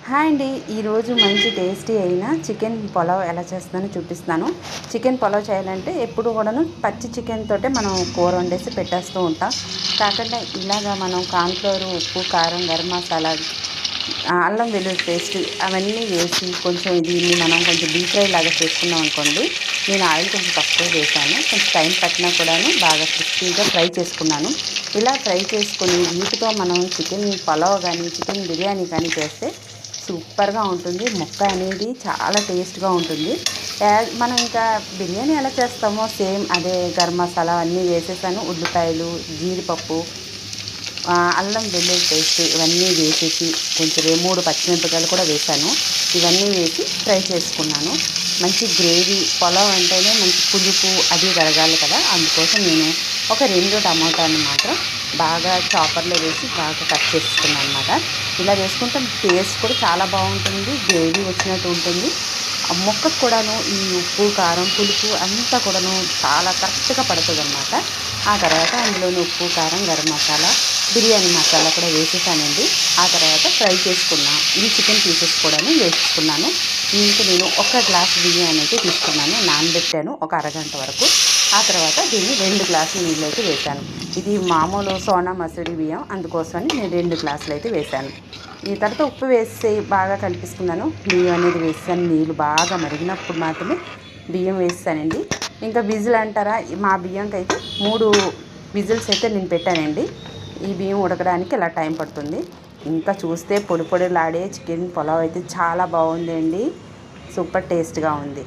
Hi అండి. ఈరోజు మంచి టేస్టీ అయిన చికెన్ పులావ్ ఎలా చేస్తానో చూపిస్తాను. చికెన్ పులావ్ చేయాలంటే ఎప్పుడు కూడాను పచ్చి చికెన్ తోటే మనం కూర వండేసి పెట్టేస్తూ ఉంటాం. కాకుండా ఇలాగా మనం కార్న్‌ఫ్లోర్, ఉప్పు, కారం, గరం మసాలా, అల్లం వెల్లుల్లి పేస్ట్ అవన్నీ వేసి కొంచెం దీన్ని మనం కొంచెం డీప్ ఫ్రై లాగా చేసుకున్నాం అనుకోండి. నేను ఆయిల్ కొంచెం తక్కువ వేసాను. కొంచెం టైం పట్టినా కూడాను బాగా క్రిస్పీగా ఫ్రై చేసుకున్నాను. ఇలా ఫ్రై చేసుకొని వీటితో మనం చికెన్ పులావ్ కానీ చికెన్ బిర్యానీ కానీ చేస్తే సూపర్గా ఉంటుంది. ముక్క అనేది చాలా టేస్ట్గా ఉంటుంది. మనం ఇంకా బిర్యానీ ఎలా చేస్తామో సేమ్ అదే గరం మసాలా అన్నీ వేసేసాను. ఉల్లిపాయలు, జీడిపప్పు, అల్లం వెల్లుల్లి పేస్ట్ ఇవన్నీ వేసేసి కొంచెం 3 పచ్చిమిరపకాయలు కూడా వేసాను. ఇవన్నీ వేసి ఫ్రై చేసుకున్నాను. మంచి గ్రేవీ పులావ్ అంటేనే మంచి పులుపు అది కలగాలి కదా, అందుకోసం నేను ఒక 2 టమాటాలు మాత్రం బాగా చాపర్లో వేసి బాగా కట్ చేసుకున్నాను అనమాట. ఇలా వేసుకుంటే టేస్ట్ కూడా చాలా బాగుంటుంది. గ్రేవీ వచ్చినట్టు ఉంటుంది. ఆ ముక్కకు కూడాను ఈ ఉప్పు, కారం, పులుపు అంతా కూడాను చాలా కరెక్ట్గా పడుతుంది అనమాట. ఆ తర్వాత అందులోని ఉప్పు, కారం, గరం మసాలా, బిర్యానీ మసాలా కూడా వేసేసానండి. ఆ తర్వాత ఫ్రై చేసుకున్నాను. ఈ చికెన్ పీసెస్ కూడాను వేసుకున్నాను. దీనికి నేను 1 గ్లాస్ బియ్యాన్ని అయితే తీసుకున్నాను. నానబెట్టాను ఒక అరగంట వరకు. ఆ తర్వాత దీన్ని 2 గ్లాసుల నీళ్ళు అయితే వేశాను. ఇది మామూలు సోనా మసూరి బియ్యం, అందుకోసమని నేను 2 గ్లాసులు అయితే వేశాను. ఈ తర్వాత ఉప్పు వేసి బాగా కలిపేసుకున్నాను. బియ్యం అనేది వేసాను. నీళ్ళు బాగా మరిగినప్పుడు మాత్రమే బియ్యం వేసానండి. ఇంకా విజిల్ అంటారా, మా బియ్యంకి అయితే 3 విజిల్స్ అయితే నేను పెట్టానండి. ఈ బియ్యం ఉడకడానికి ఇలా టైం పడుతుంది. ఇంకా చూస్తే పొడి పొడిలాడే చికెన్ పులావ్ అయితే చాలా బాగుంది అండి. సూపర్ టేస్ట్గా ఉంది.